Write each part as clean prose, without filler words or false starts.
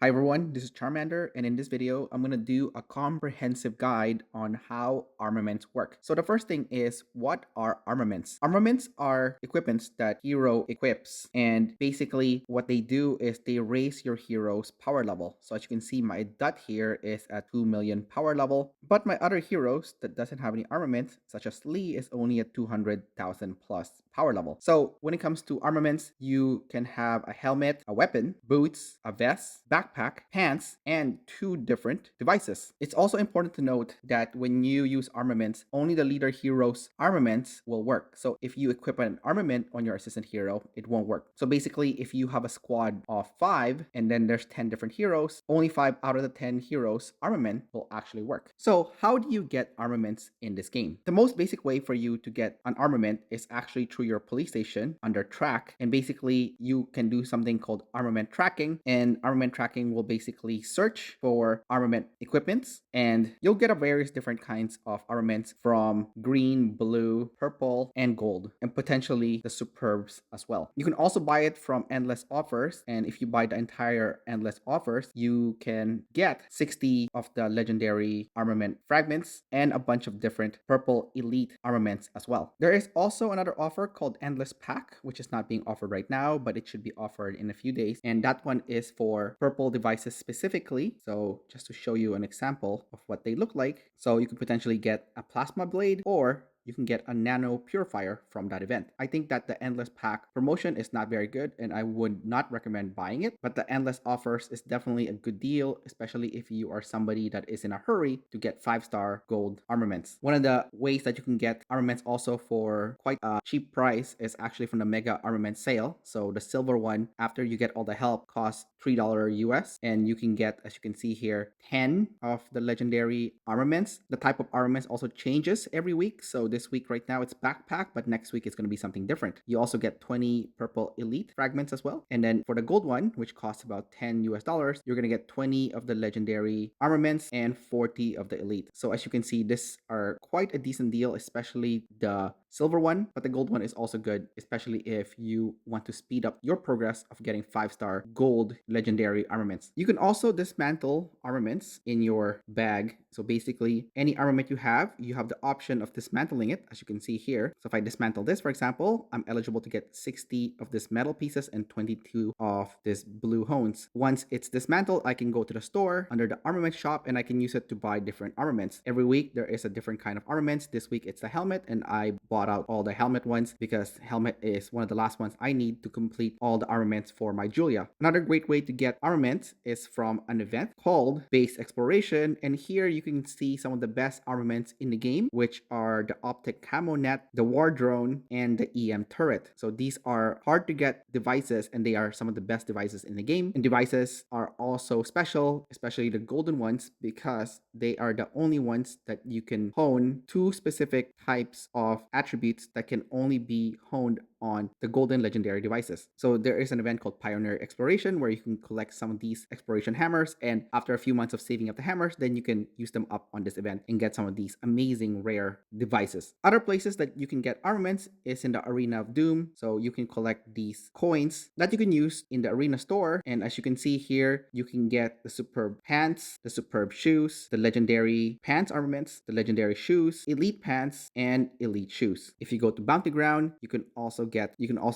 Hi everyone, this is Charmander, and in this video, I'm going to do a comprehensive guide on how armaments work. So the first thing is, what are armaments? Armaments are equipments that hero equips, and basically what they do is they raise your hero's power level. So as you can see, my dot here is at 2 million power level, but my other heroes that doesn't have any armaments, such as Lee, is only at 200,000 plus power level. So when it comes to armaments, you can have a helmet, a weapon, boots, a vest, backpack, pants, and two different devices. It's also important to note that when you use armaments, only the leader hero's armaments will work. So if you equip an armament on your assistant hero, it won't work. So basically, if you have a squad of 5 and then there's 10 different heroes, only 5 out of the 10 heroes' armament will actually work. So how do you get armaments in this game? The most basic way for you to get an armament is actually through your police station under track, and basically you can do something called armament tracking, and armament tracking will basically search for armament equipments, and you'll get a various different kinds of armaments from green, blue, purple, and gold, and potentially the superbs as well. You can also buy it from endless offers, and if you buy the entire endless offers, you can get 60 of the legendary armament fragments and a bunch of different purple elite armaments as well. There is also another offer called Endless Pack, which is not being offered right now, but it should be offered in a few days, and that one is for purple devices specifically. So just to show you an example of what they look like, so you could potentially get a plasma blade, or you can get a nano purifier from that event. I think that the Endless Pack promotion is not very good, and I would not recommend buying it, but the Endless offers is definitely a good deal, especially if you are somebody that is in a hurry to get 5-star gold armaments. One of the ways that you can get armaments also for quite a cheap price is actually from the mega armament sale. So the silver one, after you get all the help, costs $3 US, and you can get, as you can see here, 10 of the legendary armaments. The type of armaments also changes every week, so this week right now it's backpack, but next week it's going to be something different. You also get 20 purple elite fragments as well, and then for the gold one, which costs about 10 US dollars, you're going to get 20 of the legendary armaments and 40 of the elite. So as you can see, these are quite a decent deal, especially the silver one, but the gold one is also good, especially if you want to speed up your progress of getting 5-star gold legendary armaments. You can also dismantle armaments in your bag. So basically, any armament you have the option of dismantling it, as you can see here. So if I dismantle this, for example, I'm eligible to get 60 of this metal pieces and 22 of this blue hones. Once it's dismantled, I can go to the store under the armament shop, and I can use it to buy different armaments. Every week there is a different kind of armaments. This week it's the helmet, and I bought out all the helmet ones because helmet is one of the last ones I need to complete all the armaments for my Julia. Another great way to get armaments is from an event called Base Exploration, and here you can see some of the best armaments in the game, which are the optic camo net, the war drone, and the EM turret. So these are hard to get devices, and they are some of the best devices in the game. And devices are also special, especially the golden ones, because they are the only ones that you can hone two specific types of attributes that can only be honed on the golden legendary devices. So there is an event called Pioneer Exploration where you can collect some of these exploration hammers, and after a few months of saving up the hammers, then you can use them up on this event and get some of these amazing rare devices. Other places that you can get armaments is in the Arena of Doom. So you can collect these coins that you can use in the arena store, and as you can see here, you can get the superb pants, the superb shoes, the legendary pants armaments, the legendary shoes, elite pants, and elite shoes. If you go to Bounty Ground, you can also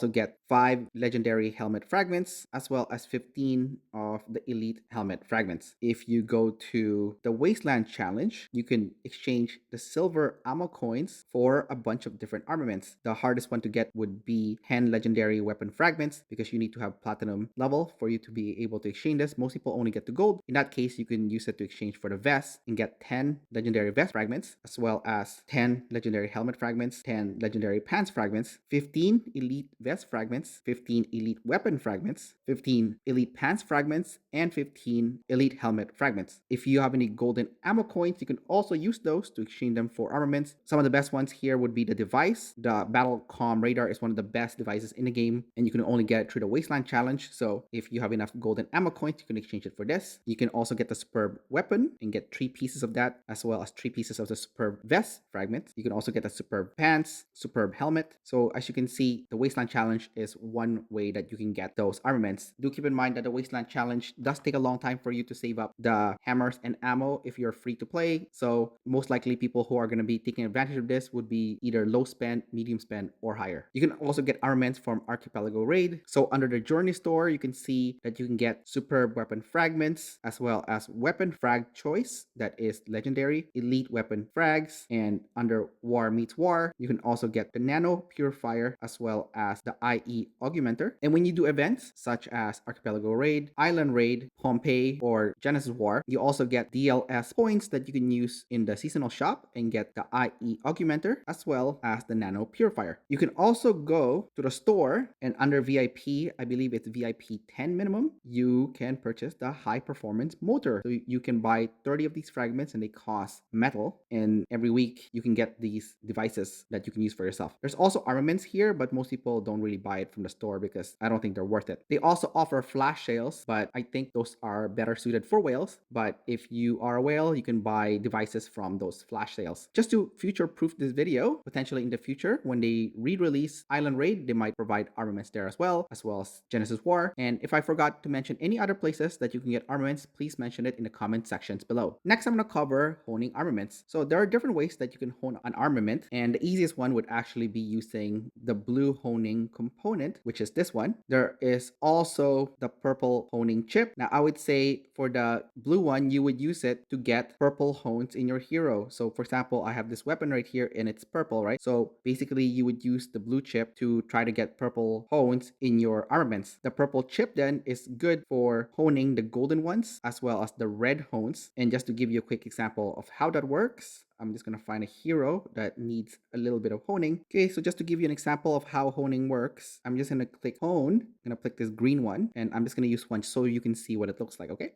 get 5 legendary helmet fragments as well as 15 of the elite helmet fragments. If you go to the Wasteland Challenge, you can exchange the silver ammo coins for a bunch of different armaments. The hardest one to get would be 10 legendary weapon fragments, because you need to have platinum level for you to be able to exchange this. Most people only get to gold. In that case, you can use it to exchange for the vest and get 10 legendary vest fragments, as well as 10 legendary helmet fragments, 10 legendary pants fragments, 15 elite vest fragments, 15 elite weapon fragments, 15 elite pants fragments, and 15 elite helmet fragments. If you have any golden ammo coins, you can also use those to exchange them for armaments. Some of the best ones here would be the device. The Battlecom radar is one of the best devices in the game, and you can only get it through the Wasteland Challenge. So if you have enough golden ammo coins, you can exchange it for this. You can also get the superb weapon and get 3 pieces of that, as well as 3 pieces of the superb vest fragment. You can also get the superb pants, superb helmet. So as you can see basically the Wasteland Challenge is one way that you can get those armaments. Do keep in mind that the Wasteland Challenge does take a long time for you to save up the hammers and ammo if you're free to play. So most likely people who are going to be taking advantage of this would be either low spend, medium spend, or higher. You can also get armaments from Archipelago Raid. So under the Journey store, you can see that you can get superb weapon fragments as well as weapon frag choice that is legendary, elite weapon frags, and under War Meets War, you can also get the Nano Purifier as well as the IE Augmenter. And when you do events such as Archipelago Raid, Island Raid, Pompeii, or Genesis War, you also get DLS points that you can use in the seasonal shop and get the IE Augmenter as well as the Nano Purifier. You can also go to the store and under VIP, I believe it's VIP 10 minimum, you can purchase the high performance motor. So you can buy 30 of these fragments and they cost metal, and every week you can get these devices that you can use for yourself. There's also armaments here, but most people don't really buy it from the store because I don't think they're worth it. They also offer flash sales, but I think those are better suited for whales. But if you are a whale, you can buy devices from those flash sales. Just to future proof this video, potentially in the future when they re-release Island Raid, they might provide armaments there as well as Genesis War. And if I forgot to mention any other places that you can get armaments, please mention it in the comment sections below. Next, I'm going to cover honing armaments. So there are different ways that you can hone an armament, and the easiest one would actually be using the blue honing component, which is this one. There is also the purple honing chip. Now, I would say for the blue one, you would use it to get purple hones in your hero. So for example, I have this weapon right here and it's purple, right? So basically you would use the blue chip to try to get purple hones in your armaments. The purple chip then is good for honing the golden ones as well as the red hones. And just to give you a quick example of how that works, I'm just going to find a hero that needs a little bit of honing. Okay, so just to give you an example of how honing works, I'm just going to click hone. I'm going to click this green one, and I'm just going to use one so you can see what it looks like, okay?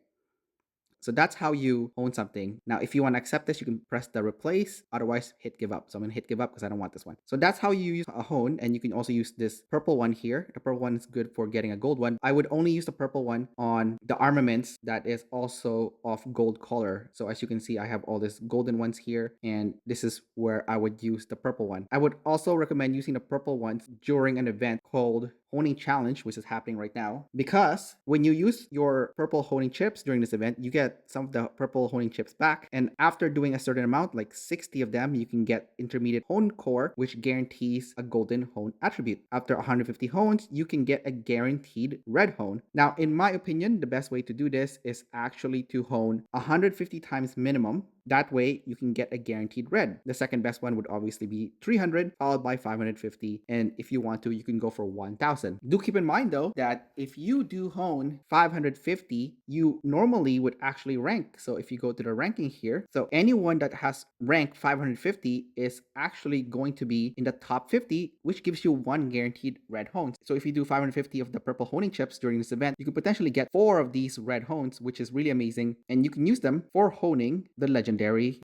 So that's how you hone something. Now, if you want to accept this, you can press the replace, otherwise hit give up. So I'm going to hit give up because I don't want this one. So that's how you use a hone, and you can also use this purple one here. The purple one is good for getting a gold one. I would only use the purple one on the armaments that is also of gold color. So as you can see, I have all these golden ones here, and this is where I would use the purple one. I would also recommend using the purple ones during an event called Honing Challenge, which is happening right now, because when you use your purple honing chips during this event, you get some of the purple honing chips back, and after doing a certain amount, like 60 of them, you can get intermediate hone core, which guarantees a golden hone attribute. After 150 hones, you can get a guaranteed red hone. Now, in my opinion, the best way to do this is actually to hone 150 times minimum. That way, you can get a guaranteed red. The second best one would obviously be 300, followed by 550. And if you want to, you can go for 1000. Do keep in mind, though, that if you do hone 550, you normally would actually rank. So if you go to the ranking here, so anyone that has rank 550 is actually going to be in the top 50, which gives you one guaranteed red hone. So if you do 550 of the purple honing chips during this event, you could potentially get 4 of these red hones, which is really amazing. And you can use them for honing the legendary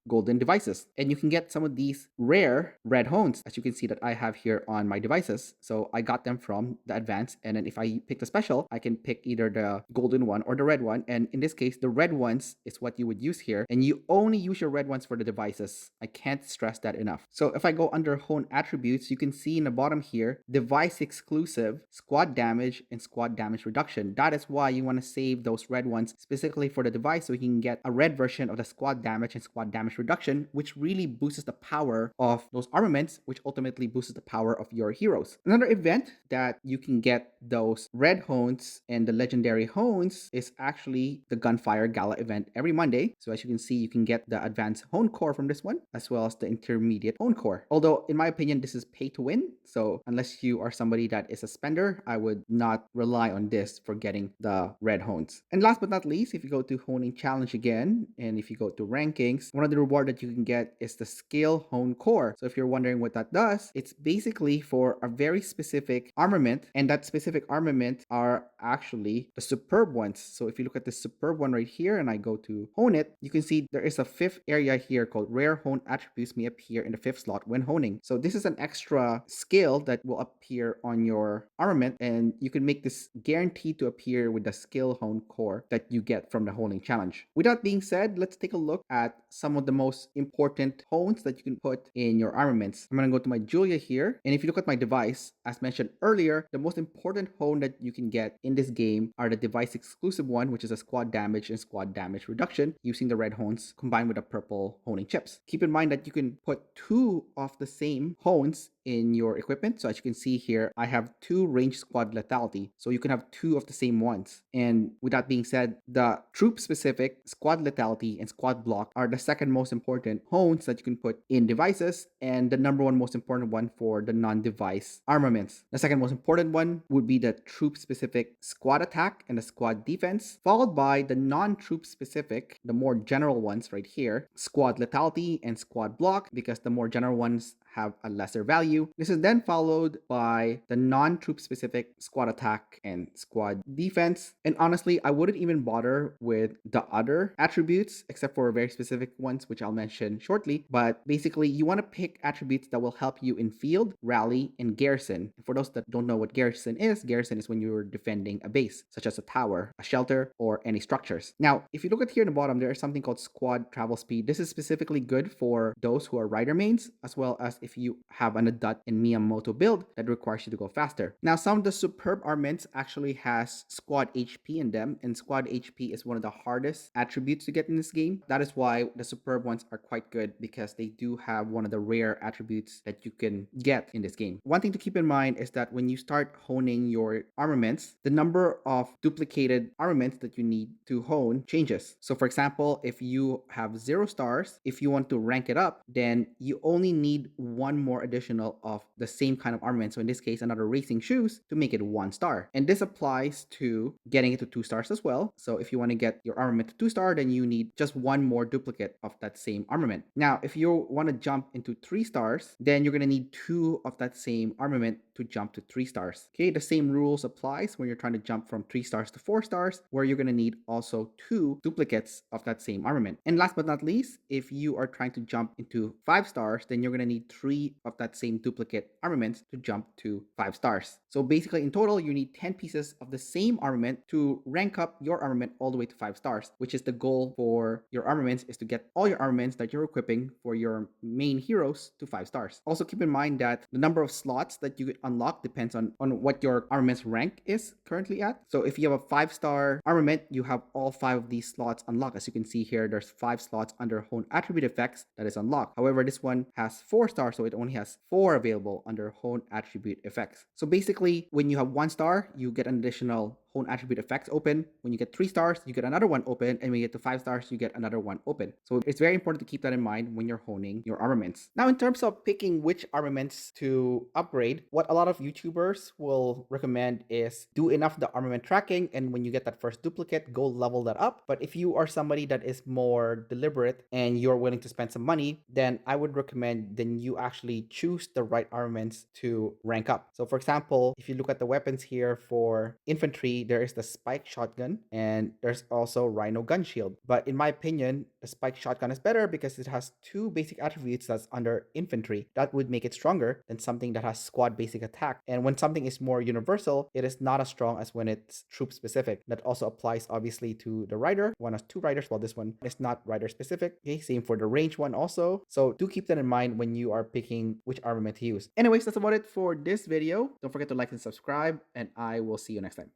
golden devices. And you can get some of these rare red hones, as you can see that I have here on my devices. So I got them from the advance, and then if I pick the special, I can pick either the golden one or the red one. And in this case, the red ones is what you would use here, and you only use your red ones for the devices. I can't stress that enough. So if I go under hone attributes, you can see in the bottom here, device exclusive, squad damage, and squad damage reduction. That is why you want to save those red ones specifically for the device, so you can get a red version of the squad damage and squad damage reduction, which really boosts the power of those armaments, which ultimately boosts the power of your heroes. Another event that you can get those red hones and the legendary hones is actually the Gunfire Gala event every Monday. So as you can see, you can get the advanced hone core from this one, as well as the intermediate hone core. Although in my opinion, this is pay to win. So unless you are somebody that is a spender, I would not rely on this for getting the red hones. And last but not least, if you go to honing challenge again, and if you go to rankings, one of the reward that you can get is the skill hone core. So if you're wondering what that does, it's basically for a very specific armament armament, and that specific armament are actually the superb ones. So if you look at the superb one right here and I go to hone it, you can see there is a fifth area here called rare hone attributes may appear in the fifth slot when honing. So this is an extra skill that will appear on your armament, and you can make this guaranteed to appear with the skill hone core that you get from the honing challenge. With that being said, let's take a look at some of the most important hones that you can put in your armaments. I'm going to go to my Julia here, and if you look at my device, as mentioned earlier, the most important hone that you can get in this game are the device exclusive one, which is a squad damage and squad damage reduction using the red hones combined with the purple honing chips. Keep in mind that you can put two of the same hones in your equipment. So as you can see here, I have two range squad lethality. So you can have two of the same ones. And with that being said, the troop specific squad lethality and squad block are the second most important hones that you can put in devices, and the number one most important one for the non-device armaments. The second most important one would be the troop specific squad attack and the squad defense, followed by the non-troop specific, the more general ones right here, squad lethality and squad block, because the more general ones have a lesser value. This is then followed by the non-troop specific squad attack and squad defense. And honestly, I wouldn't even bother with the other attributes except for very specific ones, which I'll mention shortly. But basically, you want to pick attributes that will help you in field, rally, and garrison. And for those that don't know what garrison is when you're defending a base, such as a tower, a shelter, or any structures. Now, if you look at here in the bottom, there is something called squad travel speed. This is specifically good for those who are rider mains, as well as if you have an Adat and Miyamoto build that requires you to go faster. Now, some of the superb armaments actually has squad HP in them, and squad HP is one of the hardest attributes to get in this game. That is why the superb ones are quite good, because they do have one of the rare attributes that you can get in this game. One thing to keep in mind is that when you start honing your armaments, the number of duplicated armaments that you need to hone changes. So for example, if you have 0 stars, if you want to rank it up, then you only need one more additional of the same kind of armament. So in this case, another racing shoes to make it 1 star. And this applies to getting it to 2 stars as well. So if you want to get your armament to 2 star, then you need just one more duplicate of that same armament. Now, if you want to jump into 3 stars, then you're going to need 2 of that same armament to jump to 3 stars. Okay, the same rules applies when you're trying to jump from 3 stars to 4 stars, where you're going to need also 2 duplicates of that same armament. And last but not least, if you are trying to jump into 5 stars, then you're going to need 3 of that same duplicate armaments to jump to 5 stars. So basically in total, you need 10 pieces of the same armament to rank up your armament all the way to 5 stars, which is the goal for your armaments, is to get all your armaments that you're equipping for your main heroes to 5 stars. Also keep in mind that the number of slots that you unlock depends on what your armament's rank is currently at. So if you have a 5-star armament, you have all 5 of these slots unlocked. As you can see here, there's 5 slots under Hone Attribute Effects that is unlocked. However, this one has 4 stars, so it only has 4 available under Hone Attribute Effects. So basically, when you have 1 star, you get an additional Hone Attribute Effects open. When you get 3 stars, you get another one open. And when you get to 5 stars, you get another one open. So it's very important to keep that in mind when you're honing your armaments. Now, in terms of picking which armaments to upgrade, what a lot of YouTubers will recommend is do enough of the armament tracking, and when you get that first duplicate, go level that up. But if you are somebody that is more deliberate and you're willing to spend some money, then I would recommend then you actually choose the right armaments to rank up. So for example, if you look at the weapons here for infantry, there is the spike shotgun and there's also rhino gun shield. But in my opinion, the spike shotgun is better because it has 2 basic attributes that's under infantry. That would make it stronger than something that has squad basic attack. And when something is more universal, it is not as strong as when it's troop specific. That also applies obviously to the rider. One has 2 riders, while this one is not rider specific. Okay, same for the range one also. So do keep that in mind when you are picking which armament to use. Anyways, that's about it for this video. Don't forget to like and subscribe, and I will see you next time.